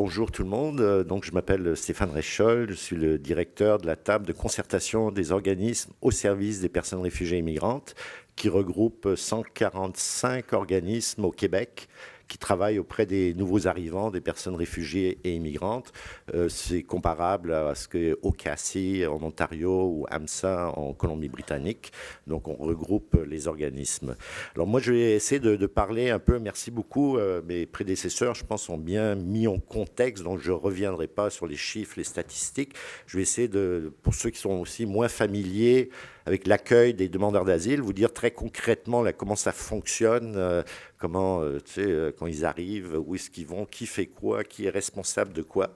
Bonjour tout le monde. Donc, je m'appelle Stéphane Réchol. Je suis le directeur de la table de concertation des organismes au service des personnes réfugiées et immigrantes, qui regroupe 145 organismes au Québec qui travaillent auprès des nouveaux arrivants, des personnes réfugiées et immigrantes. C'est comparable à ce que OCASI en Ontario ou AMSA en Colombie-Britannique. Donc, on regroupe les organismes. Alors, moi, je vais essayer de parler un peu. Merci beaucoup. Mes prédécesseurs, je pense, ont bien mis en contexte. Donc, je ne reviendrai pas sur les chiffres, les statistiques. Je vais essayer pour ceux qui sont aussi moins familiers avec l'accueil des demandeurs d'asile, vous dire très concrètement là, comment ça fonctionne, comment, quand ils arrivent, où est-ce qu'ils vont, qui fait quoi, qui est responsable de quoi.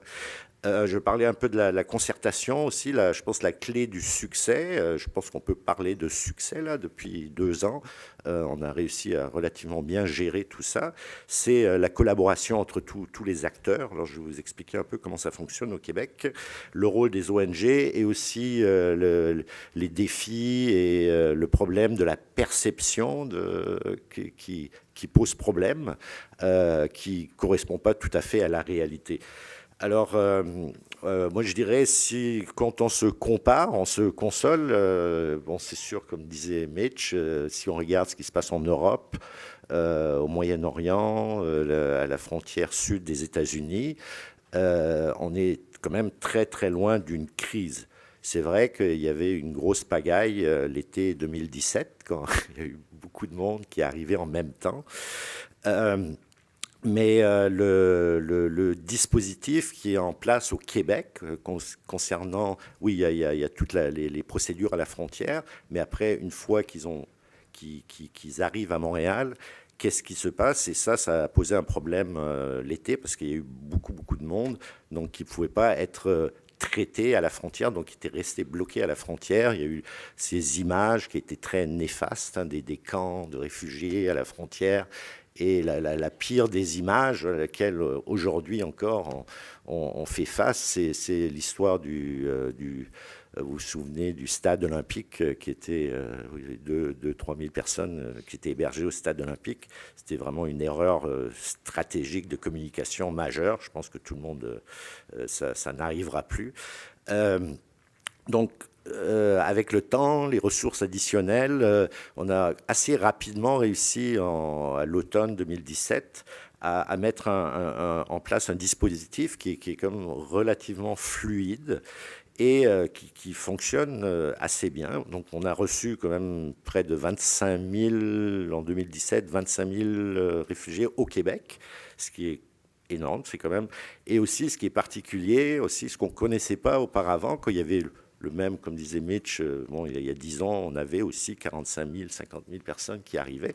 Je parlais un peu de la concertation aussi. Là, je pense la clé du succès. Je pense qu'on peut parler de succès là depuis 2 ans. On a réussi à relativement bien gérer tout ça. C'est la collaboration entre tous les acteurs. Alors, je vais vous expliquer un peu comment ça fonctionne au Québec, le rôle des ONG et aussi les défis et le problème de la perception qui pose problème, qui ne correspond pas tout à fait à la réalité. Alors, moi, je dirais, quand on se compare, on se console, bon, c'est sûr, comme disait Mitch, si on regarde ce qui se passe en Europe, au Moyen-Orient, à la frontière sud des États-Unis, on est quand même très, très loin d'une crise. C'est vrai qu'il y avait une grosse pagaille l'été 2017, quand il y a eu beaucoup de monde qui est arrivé en même temps. Mais le dispositif qui est en place au Québec concernant, oui, il y a toutes les procédures à la frontière, mais après, une fois qu'ils arrivent à Montréal, qu'est-ce qui se passe? Et ça a posé un problème l'été parce qu'il y a eu beaucoup de monde, donc qui ne pouvait pas être traités à la frontière, donc qui étaient restés bloqués à la frontière. Il y a eu ces images qui étaient très néfastes, hein, des camps de réfugiés à la frontière. Et la pire des images à laquelle aujourd'hui encore on fait face, c'est l'histoire vous vous souvenez du stade olympique qui était 3 000 personnes qui étaient hébergées au stade olympique. C'était vraiment une erreur stratégique de communication majeure. Je pense que tout le monde, ça n'arrivera plus. Donc, avec le temps, les ressources additionnelles, on a assez rapidement réussi à l'automne 2017 à mettre en place un dispositif qui est comme relativement fluide et qui fonctionne assez bien. Donc, on a reçu quand même près de 25 000, en 2017, 25 000 réfugiés au Québec, ce qui est énorme, c'est quand même. Et aussi, ce qui est particulier, aussi ce qu'on ne connaissait pas auparavant, quand il y avait le même, comme disait Mitch, bon, il y a 10 ans, on avait aussi 45 000, 50 000 personnes qui arrivaient.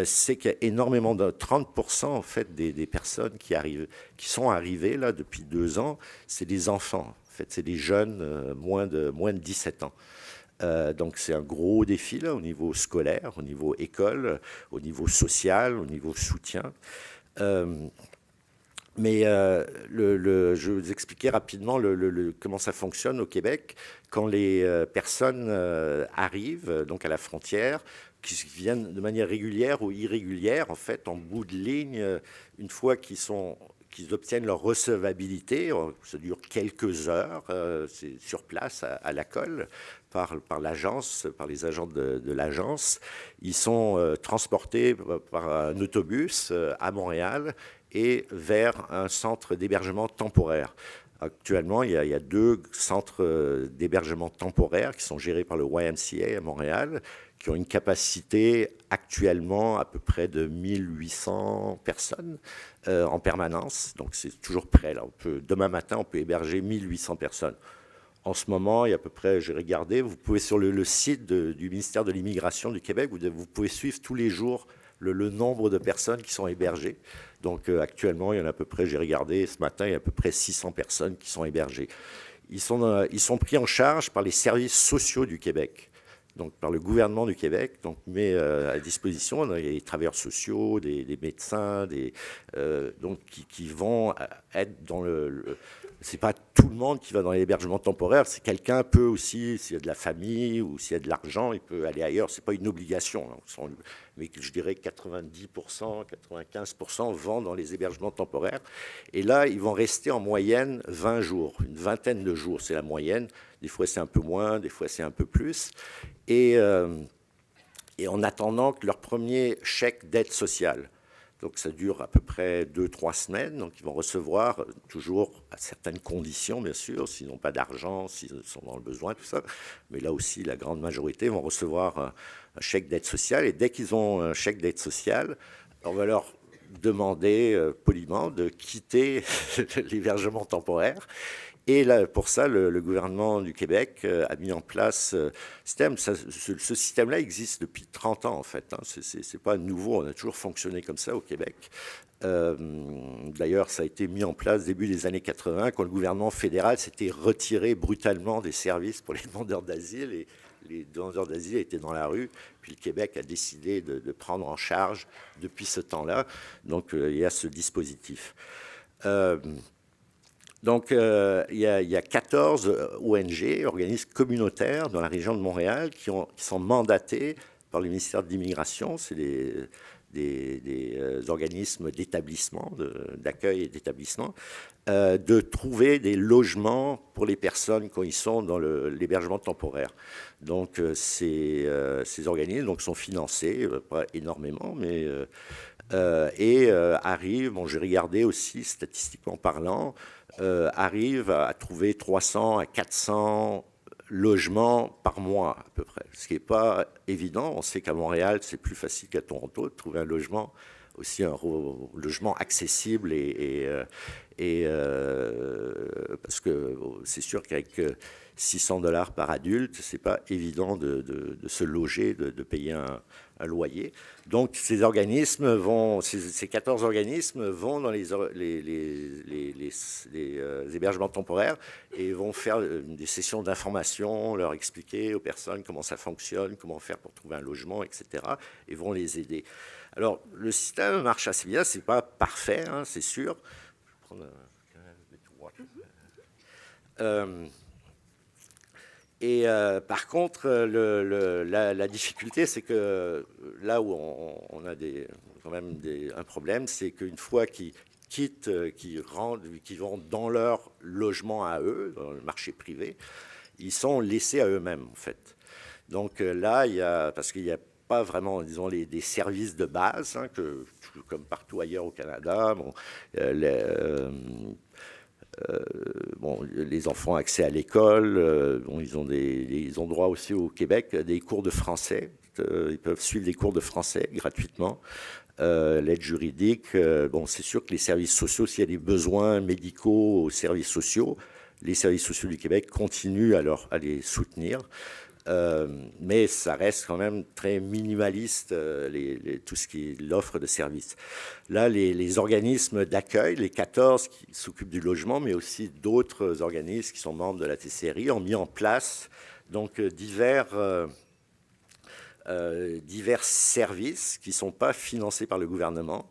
C'est qu'il y a énormément de 30% en fait des personnes qui sont arrivées là depuis 2 ans, c'est des enfants. En fait, c'est des jeunes moins de 17 ans. Donc c'est un gros défi là au niveau scolaire, au niveau école, au niveau social, au niveau soutien. Mais je vais vous expliquer rapidement comment ça fonctionne au Québec. Quand les personnes arrivent donc à la frontière, qui viennent de manière régulière ou irrégulière, en fait, en bout de ligne, une fois qu'ils obtiennent leur recevabilité, ça dure quelques heures, c'est sur place à la colle, par l'agence, par les agents de l'agence. Ils sont transportés par un autobus à Montréal et vers un centre d'hébergement temporaire. Actuellement, il y a 2 centres d'hébergement temporaire qui sont gérés par le YMCA à Montréal, qui ont une capacité actuellement à peu près de 1800 personnes en permanence. Donc, c'est toujours prêt. Là. Demain matin, on peut héberger 1800 personnes. En ce moment, il y a à peu près, j'ai regardé, vous pouvez sur le site du ministère de l'Immigration du Québec, vous pouvez suivre tous les jours le nombre de personnes qui sont hébergées. Donc actuellement, il y en a à peu près, j'ai regardé ce matin, il y a à peu près 600 personnes qui sont hébergées. Ils sont pris en charge par les services sociaux du Québec, donc par le gouvernement du Québec, donc met à disposition des travailleurs sociaux, des médecins, donc qui vont être dans c'est pas tout le monde qui va dans l'hébergement temporaire. C'est quelqu'un peut aussi, s'il y a de la famille ou s'il y a de l'argent, il peut aller ailleurs. C'est pas une obligation. Mais je dirais que 90%, 95% vont dans les hébergements temporaires. Et là, ils vont rester en moyenne 20 jours, une vingtaine de jours, c'est la moyenne. Des fois, c'est un peu moins, des fois, c'est un peu plus. Et en attendant que leur premier chèque d'aide sociale. Donc ça dure à peu près 2-3 semaines. Donc ils vont recevoir, toujours à certaines conditions, bien sûr, s'ils n'ont pas d'argent, s'ils sont dans le besoin, tout ça. Mais là aussi, la grande majorité vont recevoir un chèque d'aide sociale. Et dès qu'ils ont un chèque d'aide sociale, on va leur demander poliment de quitter l'hébergement temporaire. Et là, pour ça, le gouvernement du Québec a mis en place ce système. Ce système-là existe depuis 30 ans, en fait. Hein. Ce n'est pas nouveau, on a toujours fonctionné comme ça au Québec. D'ailleurs, ça a été mis en place début des années 80, quand le gouvernement fédéral s'était retiré brutalement des services pour les demandeurs d'asile. Et les demandeurs d'asile étaient dans la rue. Puis le Québec a décidé de prendre en charge depuis ce temps-là. Donc, il y a ce dispositif. Donc, il y a 14 ONG, organismes communautaires dans la région de Montréal, qui sont mandatés par le ministère de l'Immigration. C'est des organismes d'établissement, d'accueil et d'établissement, de trouver des logements pour les personnes quand ils sont dans l'hébergement temporaire. Donc, ces organismes donc, sont financés, pas énormément, mais arrivent, bon, j'ai regardé aussi statistiquement parlant, arrive à trouver 300 à 400 logements par mois à peu près, ce qui n'est pas évident. On sait qu'à Montréal, c'est plus facile qu'à Toronto de trouver un logement, aussi un logement accessible parce que c'est sûr qu'avec 600 $ par adulte, c'est pas évident de se loger, de payer un loyer. Donc ces organismes ces 14 organismes vont dans les hébergements temporaires et vont faire des sessions d'information, leur expliquer aux personnes comment ça fonctionne, comment faire pour trouver un logement, etc. et vont les aider. Alors le système marche assez bien, c'est pas parfait, hein, c'est sûr. Je vais prendre par contre, la difficulté, c'est que là où on a quand même un problème, c'est qu'une fois qu'ils quittent, qu'ils vont dans leur logement à eux, dans le marché privé, ils sont laissés à eux-mêmes, en fait. Donc là, parce qu'il n'y a pas vraiment, disons, des services de base, hein, comme partout ailleurs au Canada. Bon, les enfants ont accès à l'école, ils ont droit aussi au Québec à des cours de français. Ils peuvent suivre des cours de français gratuitement. L'aide juridique, c'est sûr que les services sociaux, s'il y a des besoins médicaux aux services sociaux, les services sociaux du Québec continuent à les soutenir. Mais ça reste quand même très minimaliste, tout ce qui est l'offre de services. Là, les organismes d'accueil, les 14 qui s'occupent du logement, mais aussi d'autres organismes qui sont membres de la TCRI, ont mis en place donc divers services qui ne sont pas financés par le gouvernement.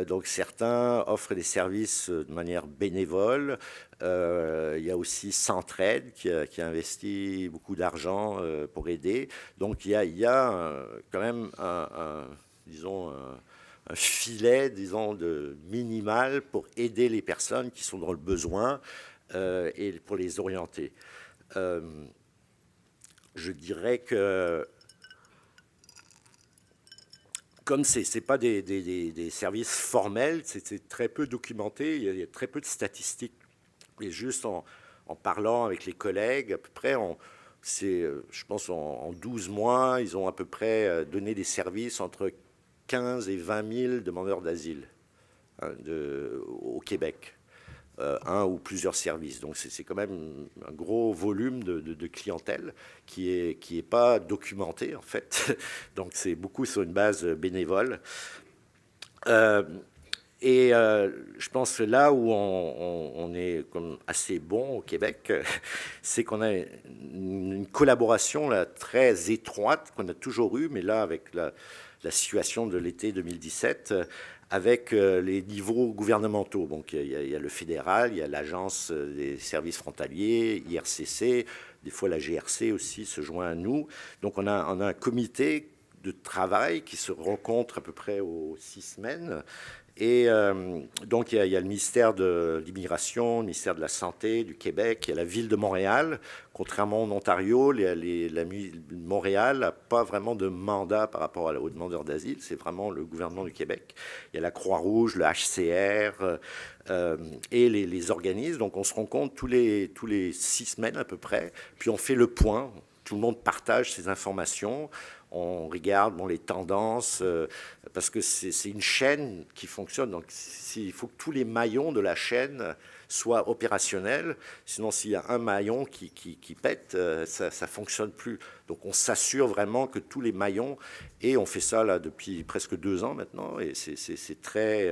Donc certains offrent des services de manière bénévole. Il y a aussi Centraide qui a investi beaucoup d'argent pour aider. Donc il y a quand même disons, un filet, disons, de minimal pour aider les personnes qui sont dans le besoin et pour les orienter. Je dirais que comme ce n'est pas des services formels, c'est très peu documenté, il y a très peu de statistiques. Et juste en parlant avec les collègues, à peu près, je pense en 12 mois, ils ont à peu près donné des services entre 15 et 20 000 demandeurs d'asile au Québec. Un ou plusieurs services. Donc c'est quand même un gros volume de clientèle qui est pas documenté en fait. Donc c'est beaucoup sur une base bénévole. Je pense que là où on est comme assez bon au Québec, c'est qu'on a une collaboration là, très étroite qu'on a toujours eue, mais là avec la situation de l'été 2017, avec les niveaux gouvernementaux. Donc il y a le fédéral, il y a l'agence des services frontaliers, IRCC, des fois la GRC aussi se joint à nous. Donc on a un comité de travail qui se rencontre à peu près aux 6 semaines. Et donc, il y a le ministère de l'Immigration, le ministère de la Santé du Québec, il y a la ville de Montréal. Contrairement en Ontario, Montréal n'a pas vraiment de mandat par rapport aux demandeurs d'asile. C'est vraiment le gouvernement du Québec. Il y a la Croix-Rouge, le HCR et les organismes. Donc, on se rencontre tous les 6 semaines à peu près. Puis, on fait le point. Tout le monde partage ses informations. On regarde les tendances, parce que c'est une chaîne qui fonctionne. Donc, il faut que tous les maillons de la chaîne soient opérationnels. Sinon, s'il y a un maillon qui pète, ça ne fonctionne plus. Donc, on s'assure vraiment que tous les maillons, et on fait ça là, depuis presque 2 ans maintenant, et c'est très...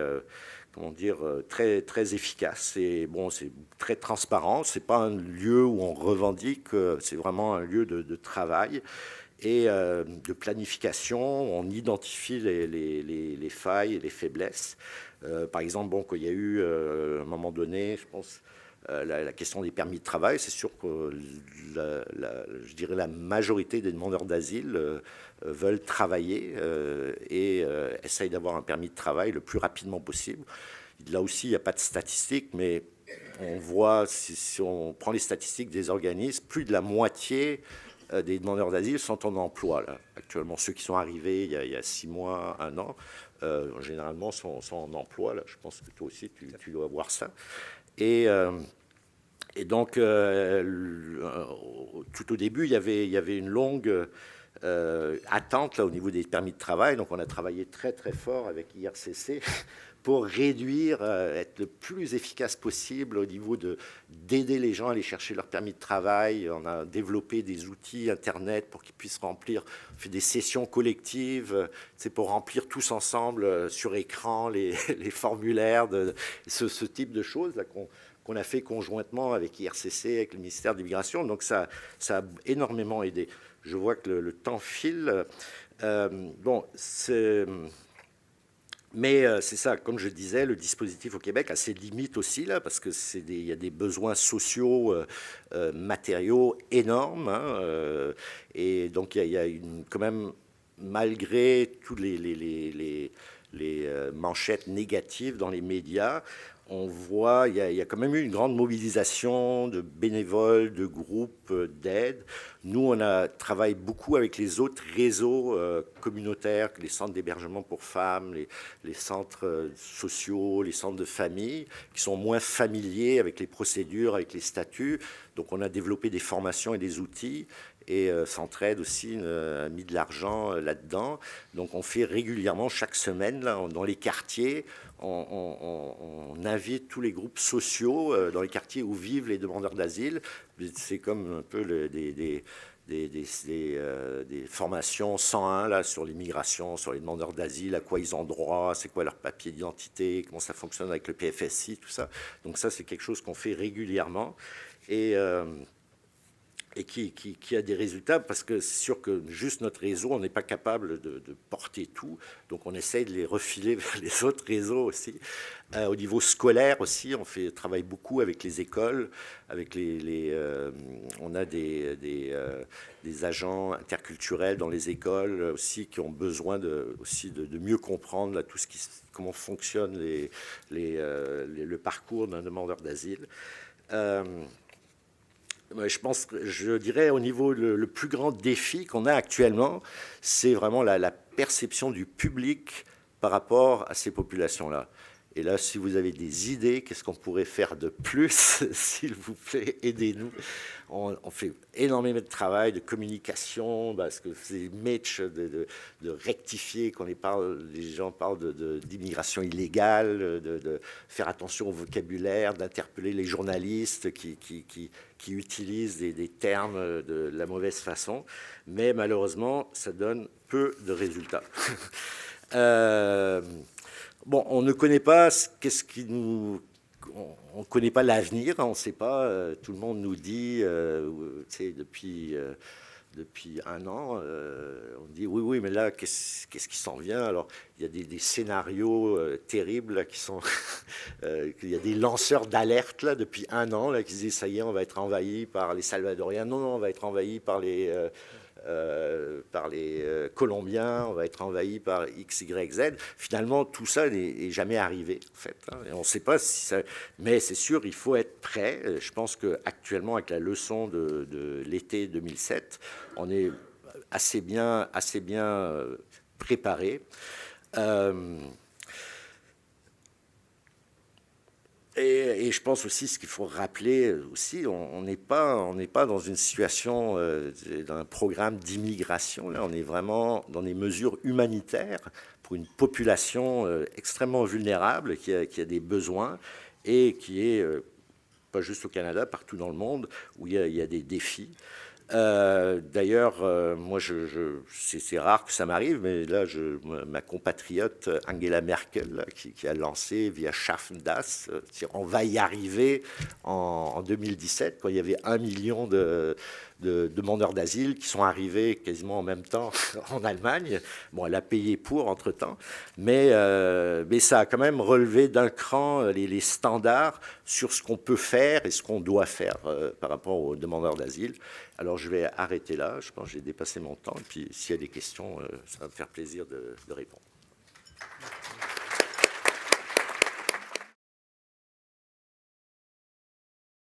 comment dire, très, très efficace. C'est très transparent. Ce n'est pas un lieu où on revendique, c'est vraiment un lieu de travail et de planification. On identifie les failles et les faiblesses. Par exemple, quand il y a eu, à un moment donné, je pense, la question des permis de travail, c'est sûr que je dirais la majorité des demandeurs d'asile veulent travailler et essayent d'avoir un permis de travail le plus rapidement possible. Là aussi, il n'y a pas de statistiques, mais on voit, si on prend les statistiques des organismes, plus de la moitié des demandeurs d'asile sont en emploi, là, actuellement. Ceux qui sont arrivés il y a 6 mois, 1 an, généralement sont en emploi. Là. Je pense que toi aussi, tu dois voir ça. Et donc, tout au début, il y avait une longue attente là, au niveau des permis de travail. Donc, on a travaillé très, très fort avec IRCC pour réduire, être le plus efficace possible au niveau d'aider les gens à aller chercher leur permis de travail. On a développé des outils Internet pour qu'ils puissent remplir, on fait des sessions collectives, c'est pour remplir tous ensemble sur écran les formulaires, ce type de choses là qu'on a fait conjointement avec IRCC, avec le ministère de l'Immigration. Donc ça a énormément aidé. Je vois que le temps file. Mais c'est ça, comme je disais, le dispositif au Québec a ses limites aussi, là, parce qu'il y a des besoins sociaux, matériaux énormes. Hein, et donc, il y a quand même, malgré toutes les manchettes négatives dans les médias, on voit, il y a quand même eu une grande mobilisation de bénévoles, de groupes d'aide. Nous, on travaille beaucoup avec les autres réseaux communautaires, les centres d'hébergement pour femmes, les centres sociaux, les centres de famille, qui sont moins familiers avec les procédures, avec les statuts. Donc, on a développé des formations et des outils. Et Centraide aussi a mis de l'argent là-dedans. Donc on fait régulièrement, chaque semaine, là, dans les quartiers, on invite tous les groupes sociaux dans les quartiers où vivent les demandeurs d'asile. C'est comme un peu des formations 101 là, sur l'immigration, sur les demandeurs d'asile, à quoi ils ont droit, c'est quoi leur papier d'identité, comment ça fonctionne avec le PFSI, tout ça. Donc ça, c'est quelque chose qu'on fait régulièrement. Et qui a des résultats, parce que c'est sûr que juste notre réseau, on n'est pas capable de porter tout, donc on essaye de les refiler vers les autres réseaux aussi. Au niveau scolaire aussi, on travaille beaucoup avec les écoles, avec on a des agents interculturels dans les écoles aussi qui ont besoin de mieux comprendre là, comment fonctionne le parcours d'un demandeur d'asile. Je dirais au niveau, le plus grand défi qu'on a actuellement, c'est vraiment la perception du public par rapport à ces populations-là. Et là, si vous avez des idées, qu'est-ce qu'on pourrait faire de plus, s'il vous plaît, aidez-nous. On fait énormément de travail, de communication, parce que c'est Mitch de rectifier quand les gens parlent d'immigration illégale, de faire attention au vocabulaire, d'interpeller les journalistes qui utilisent des termes de la mauvaise façon. Mais malheureusement, ça donne peu de résultats. Bon, on ne connaît pas on ne connaît pas l'avenir, on ne sait pas. Tout le monde nous dit, depuis depuis un an. On dit oui, oui, mais là, qu'est-ce qui s'en vient? Alors, il y a des scénarios terribles là, qui sont. Il y a des lanceurs d'alerte là depuis un an là, qui se disent ça y est, on va être envahi par les Salvadoriens. Non, non, on va être envahi par les Colombiens, on va être envahi par X, Y, Z. Finalement, tout ça n'est jamais arrivé, en fait. Hein, et on ne sait pas si ça... Mais c'est sûr, il faut être prêt. Je pense qu'actuellement, avec la leçon de l'été 2007, on est assez bien préparé. Et je pense aussi, ce qu'il faut rappeler aussi, on n'est pas dans une situation d'un programme d'immigration. Là, on est vraiment dans des mesures humanitaires pour une population extrêmement vulnérable qui a des besoins et qui est, pas juste au Canada, partout dans le monde, où il y a des défis. D'ailleurs, moi, c'est rare que ça m'arrive, mais là, ma compatriote Angela Merkel, là, qui a lancé via Schaffen das, on va y arriver en 2017, quand il y avait 1 million de demandeurs d'asile qui sont arrivés quasiment en même temps en Allemagne. Bon, elle a payé pour entre-temps, mais ça a quand même relevé d'un cran les standards sur ce qu'on peut faire et ce qu'on doit faire par rapport aux demandeurs d'asile. Alors, je vais arrêter là. Je pense que j'ai dépassé mon temps. Et puis, s'il y a des questions, ça va me faire plaisir de répondre.